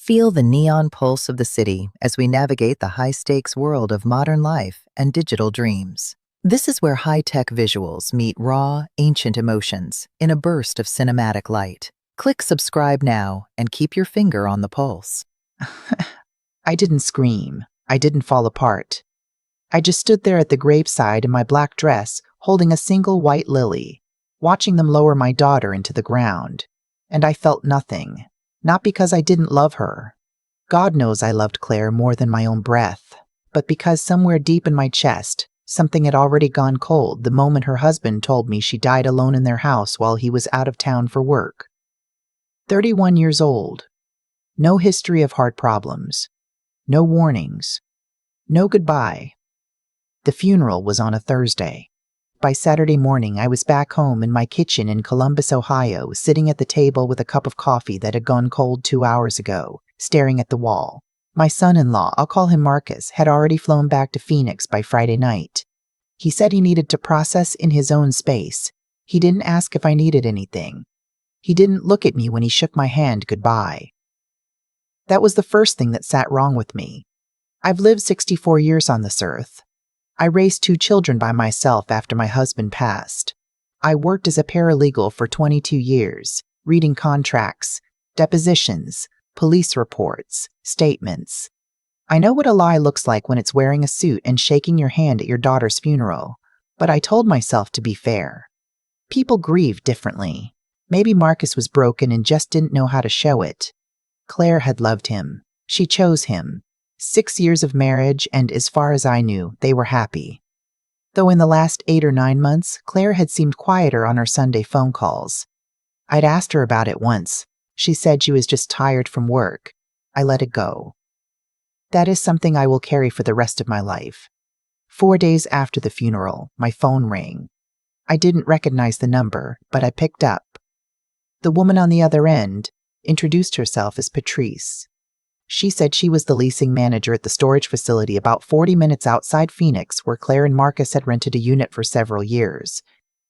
Feel the neon pulse of the city as we navigate the high-stakes world of modern life and digital dreams. This is where high-tech visuals meet raw, ancient emotions in a burst of cinematic light. Click subscribe now and keep your finger on the pulse. I didn't scream. I didn't fall apart. I just stood there at the graveside in my black dress, holding a single white lily, watching them lower my daughter into the ground. And I felt nothing. Not because I didn't love her. God knows I loved Claire more than my own breath. But because somewhere deep in my chest, something had already gone cold the moment her husband told me she died alone in their house while he was out of town for work. 31 years old. No history of heart problems. No warnings. No goodbye. The funeral was on a Thursday. By Saturday morning, I was back home in my kitchen in Columbus, Ohio, sitting at the table with a cup of coffee that had gone cold 2 hours ago, staring at the wall. My son-in-law, I'll call him Marcus, had already flown back to Phoenix by Friday night. He said he needed to process in his own space. He didn't ask if I needed anything. He didn't look at me when he shook my hand goodbye. That was the first thing that sat wrong with me. I've lived 64 years on this earth. I raised 2 children by myself after my husband passed. I worked as a paralegal for 22 years, reading contracts, depositions, police reports, statements. I know what a lie looks like when it's wearing a suit and shaking your hand at your daughter's funeral, but I told myself to be fair. People grieve differently. Maybe Marcus was broken and just didn't know how to show it. Claire had loved him. She chose him. 6 years of marriage, and as far as I knew, they were happy. Though in the last 8 or 9 months, Claire had seemed quieter on her Sunday phone calls. I'd asked her about it once. She said she was just tired from work. I let it go. That is something I will carry for the rest of my life. 4 days after the funeral, my phone rang. I didn't recognize the number, but I picked up. The woman on the other end introduced herself as Patrice. She said she was the leasing manager at the storage facility about 40 minutes outside Phoenix where Claire and Marcus had rented a unit for several years.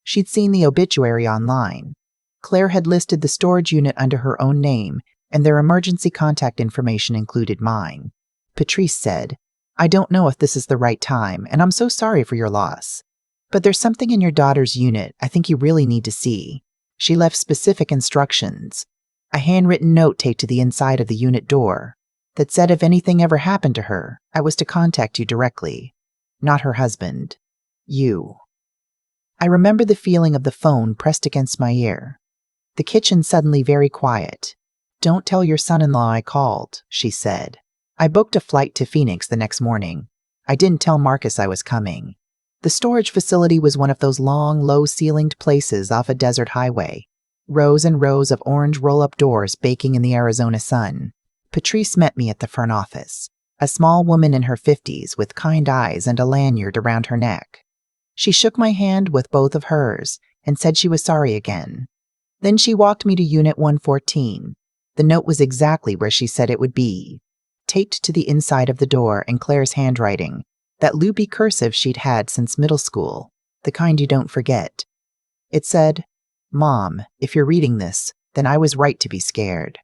She'd seen the obituary online. Claire had listed the storage unit under her own name, and their emergency contact information included mine. Patrice said, "I don't know if this is the right time, and I'm so sorry for your loss. But there's something in your daughter's unit I think you really need to see." She left specific instructions. A handwritten note taped to the inside of the unit door that said if anything ever happened to her, I was to contact you directly. Not her husband. You. I remember the feeling of the phone pressed against my ear. The kitchen suddenly very quiet. "Don't tell your son-in-law I called," she said. I booked a flight to Phoenix the next morning. I didn't tell Marcus I was coming. The storage facility was one of those long, low-ceilinged places off a desert highway. Rows and rows of orange roll-up doors baking in the Arizona sun. Patrice met me at the front office, a small woman in her 50s with kind eyes and a lanyard around her neck. She shook my hand with both of hers and said she was sorry again. Then she walked me to Unit 114. The note was exactly where she said it would be, taped to the inside of the door in Claire's handwriting, that loopy cursive she'd had since middle school, the kind you don't forget. It said, "Mom, if you're reading this, then I was right to be scared.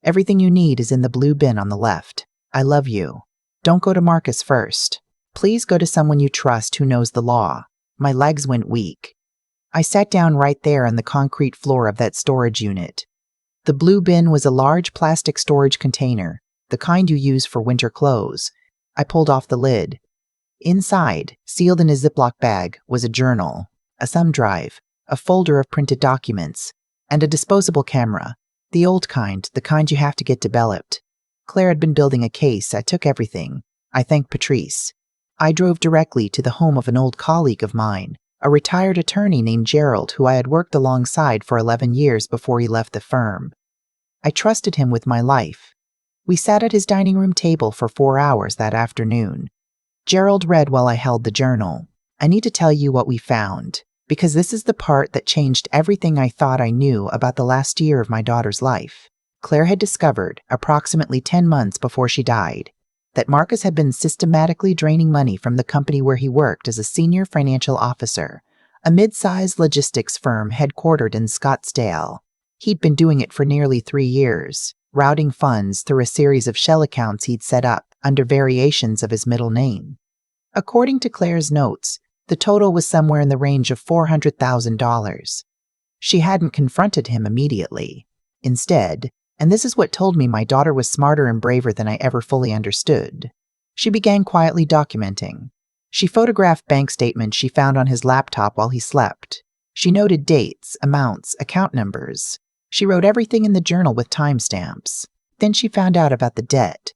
Everything you need is in the blue bin on the left. I love you. Don't go to Marcus first. Please go to someone you trust who knows the law." My legs went weak. I sat down right there on the concrete floor of that storage unit. The blue bin was a large plastic storage container, the kind you use for winter clothes. I pulled off the lid. Inside, sealed in a Ziploc bag, was a journal, a thumb drive, a folder of printed documents, and a disposable camera. The old kind, the kind you have to get developed. Claire had been building a case. I took everything. I thanked Patrice. I drove directly to the home of an old colleague of mine, a retired attorney named Gerald who I had worked alongside for 11 years before he left the firm. I trusted him with my life. We sat at his dining room table for 4 hours that afternoon. Gerald read while I held the journal. "I need to tell you what we found, because this is the part that changed everything I thought I knew about the last year of my daughter's life." Claire had discovered, approximately 10 months before she died, that Marcus had been systematically draining money from the company where he worked as a senior financial officer, a mid-sized logistics firm headquartered in Scottsdale. He'd been doing it for nearly 3 years. routing funds through a series of shell accounts he'd set up under variations of his middle name. According to Claire's notes, the total was somewhere in the range of $400,000. She hadn't confronted him immediately. Instead, and this is what told me my daughter was smarter and braver than I ever fully understood, she began quietly documenting. She photographed bank statements she found on his laptop while he slept. She noted dates, amounts, account numbers. She wrote everything in the journal with timestamps. Then she found out about the debt.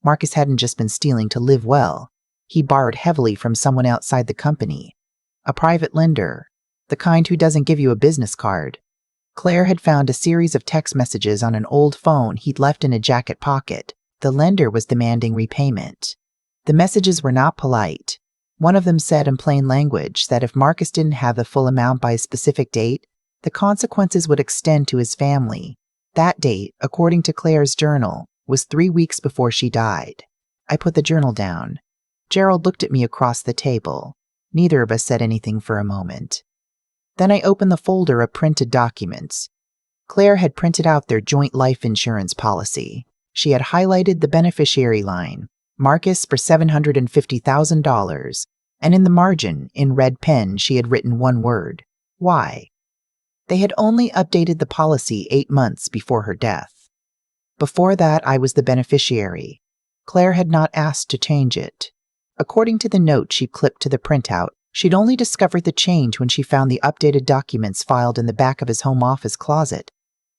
Marcus hadn't just been stealing to live well. He borrowed heavily from someone outside the company. A private lender, the kind who doesn't give you a business card. Claire had found a series of text messages on an old phone he'd left in a jacket pocket. The lender was demanding repayment. The messages were not polite. One of them said in plain language that if Marcus didn't have the full amount by a specific date, the consequences would extend to his family. That date, according to Claire's journal, was 3 weeks before she died. I put the journal down. Gerald looked at me across the table. Neither of us said anything for a moment. Then I opened the folder of printed documents. Claire had printed out their joint life insurance policy. She had highlighted the beneficiary line, Marcus for $750,000, and in the margin, in red pen, she had written one word, why? They had only updated the policy 8 months before her death. Before that, I was the beneficiary. Claire had not asked to change it. According to the note she clipped to the printout, she'd only discovered the change when she found the updated documents filed in the back of his home office closet.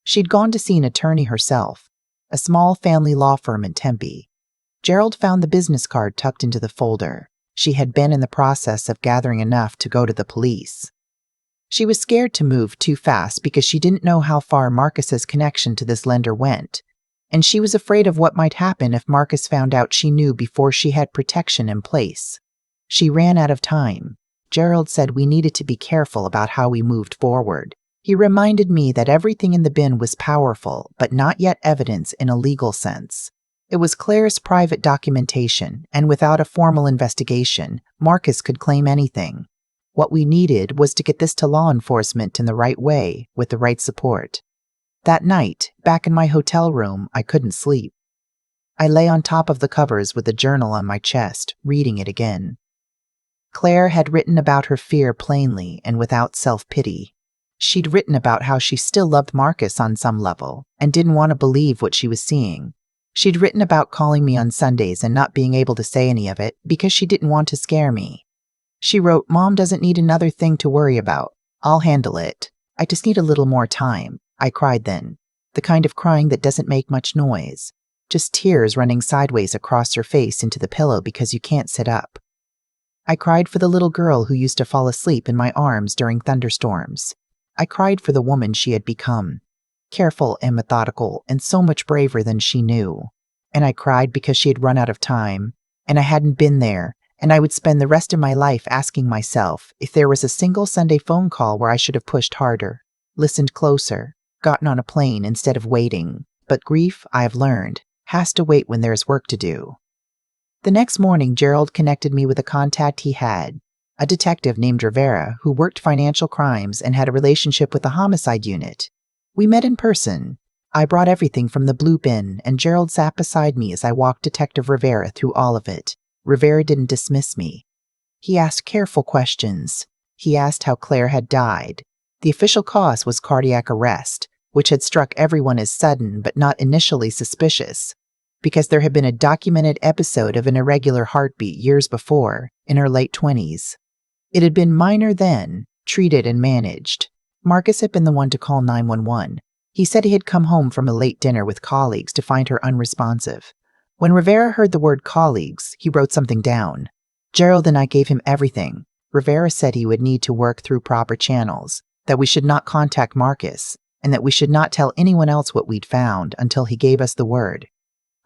She'd gone to see an attorney herself, a small family law firm in Tempe. Gerald found the business card tucked into the folder. She had been in the process of gathering enough to go to the police. She was scared to move too fast because she didn't know how far Marcus's connection to this lender went, and she was afraid of what might happen if Marcus found out she knew before she had protection in place. She ran out of time. Gerald said we needed to be careful about how we moved forward. He reminded me that everything in the bin was powerful, but not yet evidence in a legal sense. It was Claire's private documentation, and without a formal investigation, Marcus could claim anything. What we needed was to get this to law enforcement in the right way, with the right support. That night, back in my hotel room, I couldn't sleep. I lay on top of the covers with the journal on my chest, reading it again. Claire had written about her fear plainly and without self-pity. She'd written about how she still loved Marcus on some level, and didn't want to believe what she was seeing. She'd written about calling me on Sundays and not being able to say any of it because she didn't want to scare me. She wrote, "Mom doesn't need another thing to worry about. I'll handle it. I just need a little more time." I cried then, the kind of crying that doesn't make much noise, just tears running sideways across her face into the pillow because you can't sit up. I cried for the little girl who used to fall asleep in my arms during thunderstorms. I cried for the woman she had become, careful and methodical and so much braver than she knew. And I cried because she had run out of time, and I hadn't been there, and I would spend the rest of my life asking myself if there was a single Sunday phone call where I should have pushed harder, listened closer, gotten on a plane instead of waiting. But grief, I have learned, has to wait when there's work to do. The next morning, Gerald connected me with a contact he had, a detective named Rivera who worked financial crimes and had a relationship with the homicide unit. We met in person. I brought everything from the blue bin, and Gerald sat beside me as I walked Detective Rivera through all of it. Rivera didn't dismiss me. He asked careful questions. He asked how Claire had died. The official cause was cardiac arrest, which had struck everyone as sudden but not initially suspicious, because there had been a documented episode of an irregular heartbeat years before, in her late 20s. It had been minor then, treated and managed. Marcus had been the one to call 911. He said he had come home from a late dinner with colleagues to find her unresponsive. When Rivera heard the word colleagues, he wrote something down. Gerald and I gave him everything. Rivera said he would need to work through proper channels, that we should not contact Marcus, and that we should not tell anyone else what we'd found until he gave us the word.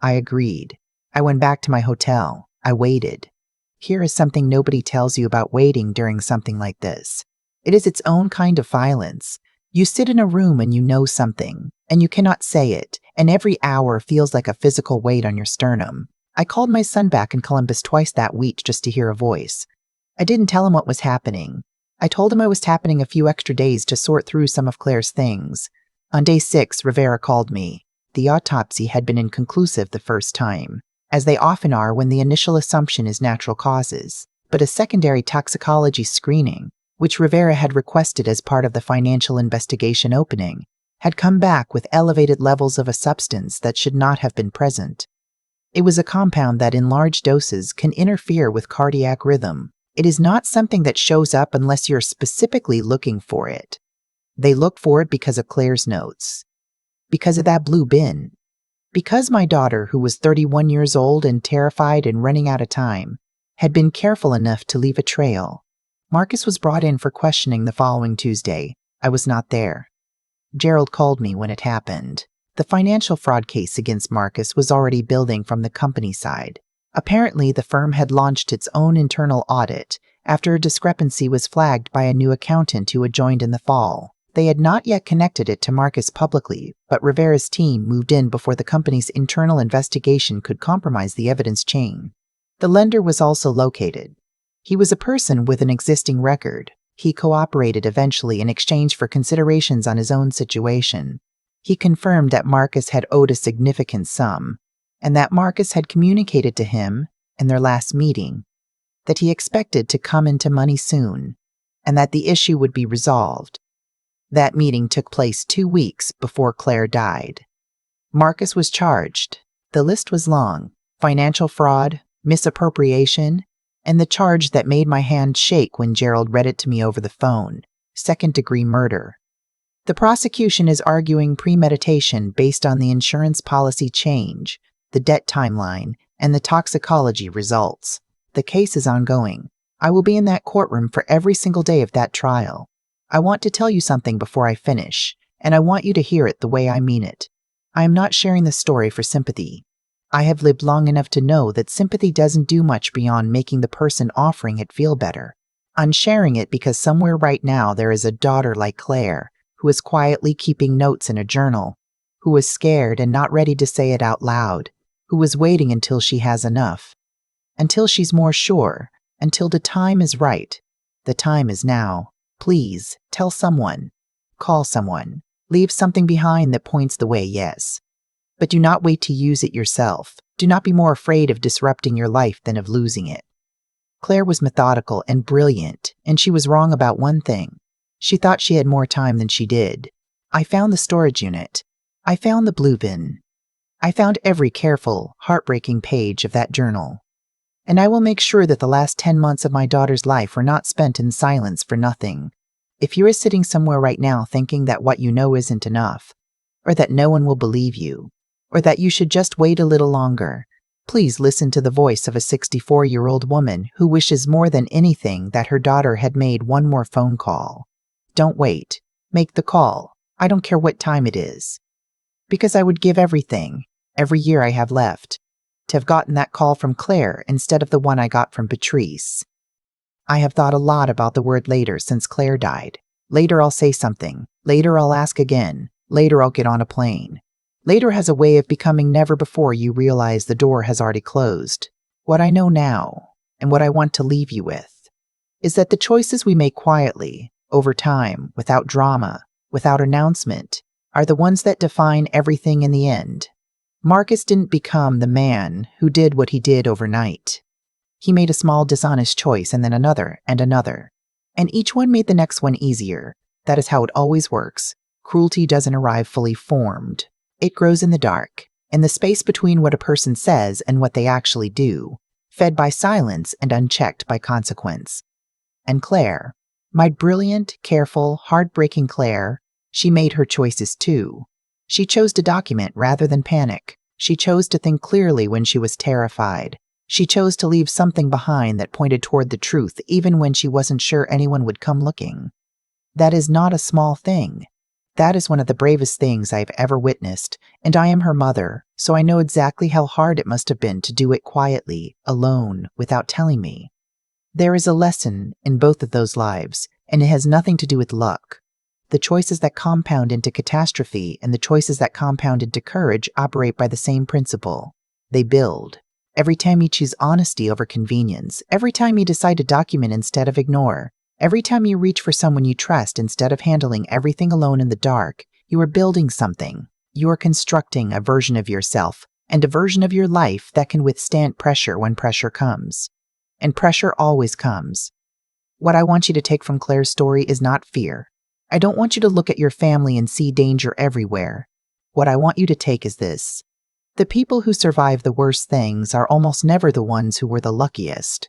I agreed. I went back to my hotel. I waited. Here is something nobody tells you about waiting during something like this. It is its own kind of violence. You sit in a room and you know something, and you cannot say it, and every hour feels like a physical weight on your sternum. I called my son back in Columbus twice that week just to hear a voice. I didn't tell him what was happening. I told him I was tapping a few extra days to sort through some of Claire's things. On day 6, Rivera called me. The autopsy had been inconclusive the first time, as they often are when the initial assumption is natural causes, but a secondary toxicology screening, which Rivera had requested as part of the financial investigation opening, had come back with elevated levels of a substance that should not have been present. It was a compound that in large doses can interfere with cardiac rhythm. It is not something that shows up unless you're specifically looking for it. They looked for it because of Claire's notes, because of that blue bin, because my daughter, who was 31 years old and terrified and running out of time, had been careful enough to leave a trail. Marcus was brought in for questioning the following Tuesday. I was not there. Gerald called me when it happened. The financial fraud case against Marcus was already building from the company side. Apparently, the firm had launched its own internal audit after a discrepancy was flagged by a new accountant who had joined in the fall. They had not yet connected it to Marcus publicly, but Rivera's team moved in before the company's internal investigation could compromise the evidence chain. The lender was also located. He was a person with an existing record. He cooperated eventually in exchange for considerations on his own situation. He confirmed that Marcus had owed a significant sum, and that Marcus had communicated to him, in their last meeting, that he expected to come into money soon, and that the issue would be resolved. That meeting took place 2 weeks before Claire died. Marcus was charged. The list was long: financial fraud, misappropriation, and the charge that made my hand shake when Gerald read it to me over the phone: second-degree murder. The prosecution is arguing premeditation based on the insurance policy change, the debt timeline, and the toxicology results. The case is ongoing. I will be in that courtroom for every single day of that trial. I want to tell you something before I finish, and I want you to hear it the way I mean it. I am not sharing this story for sympathy. I have lived long enough to know that sympathy doesn't do much beyond making the person offering it feel better. I'm sharing it because somewhere right now there is a daughter like Claire, who is quietly keeping notes in a journal, who is scared and not ready to say it out loud, who is waiting until she has enough, until she's more sure, until the time is right. The time is now. Please, tell someone. Call someone. Leave something behind that points the way, yes. But do not wait to use it yourself. Do not be more afraid of disrupting your life than of losing it. Claire was methodical and brilliant, and she was wrong about one thing. She thought she had more time than she did. I found the storage unit. I found the blue bin. I found every careful, heartbreaking page of that journal. And I will make sure that the last 10 months of my daughter's life were not spent in silence for nothing. If you are sitting somewhere right now thinking that what you know isn't enough, or that no one will believe you, or that you should just wait a little longer, please listen to the voice of a 64-year-old woman who wishes more than anything that her daughter had made one more phone call. Don't wait. Make the call. I don't care what time it is. Because I would give everything, every year I have left, to have gotten that call from Claire instead of the one I got from Patrice. I have thought a lot about the word later since Claire died. Later I'll say something. Later I'll ask again. Later I'll get on a plane. Later has a way of becoming never before you realize the door has already closed. What I know now, and what I want to leave you with, is that the choices we make quietly, over time, without drama, without announcement, are the ones that define everything in the end. Marcus didn't become the man who did what he did overnight. He made a small dishonest choice and then another and another. And each one made the next one easier. That is how it always works. Cruelty doesn't arrive fully formed. It grows in the dark, in the space between what a person says and what they actually do, fed by silence and unchecked by consequence. And Claire, my brilliant, careful, heartbreaking Claire, she made her choices too. She chose to document rather than panic. She chose to think clearly when she was terrified. She chose to leave something behind that pointed toward the truth even when she wasn't sure anyone would come looking. That is not a small thing. That is one of the bravest things I have ever witnessed, and I am her mother, so I know exactly how hard it must have been to do it quietly, alone, without telling me. There is a lesson in both of those lives, and it has nothing to do with luck. The choices that compound into catastrophe and the choices that compound into courage operate by the same principle. They build. Every time you choose honesty over convenience, every time you decide to document instead of ignore, every time you reach for someone you trust instead of handling everything alone in the dark, you are building something. You are constructing a version of yourself and a version of your life that can withstand pressure when pressure comes. And pressure always comes. What I want you to take from Claire's story is not fear. I don't want you to look at your family and see danger everywhere. What I want you to take is this. The people who survive the worst things are almost never the ones who were the luckiest.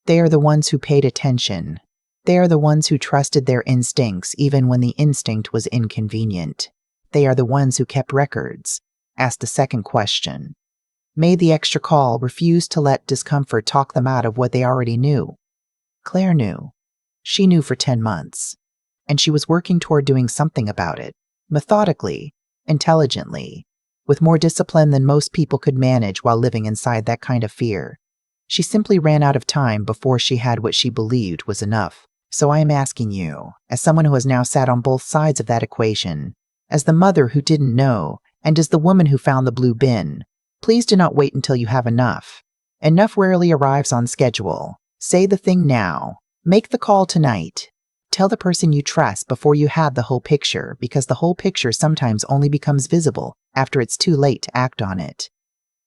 They are the ones who paid attention. They are the ones who trusted their instincts even when the instinct was inconvenient. They are the ones who kept records, asked the second question, made the extra call, refused to let discomfort talk them out of what they already knew. Claire knew. She knew for 10 months. And she was working toward doing something about it, methodically, intelligently, with more discipline than most people could manage while living inside that kind of fear. She simply ran out of time before she had what she believed was enough. So I am asking you, as someone who has now sat on both sides of that equation, as the mother who didn't know, and as the woman who found the blue bin, please do not wait until you have enough. Enough rarely arrives on schedule. Say the thing now. Make the call tonight. Tell the person you trust before you have the whole picture, because the whole picture sometimes only becomes visible after it's too late to act on it.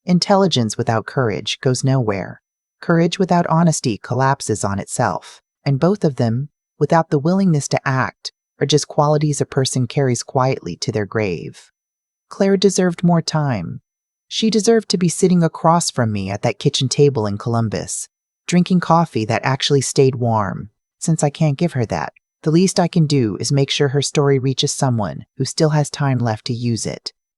Intelligence without courage goes nowhere. Courage without honesty collapses on itself. And both of them, without the willingness to act, are just qualities a person carries quietly to their grave. Claire deserved more time. She deserved to be sitting across from me at that kitchen table in Columbus, drinking coffee that actually stayed warm. Since I can't give her that, the least I can do is make sure her story reaches someone who still has time left to use it.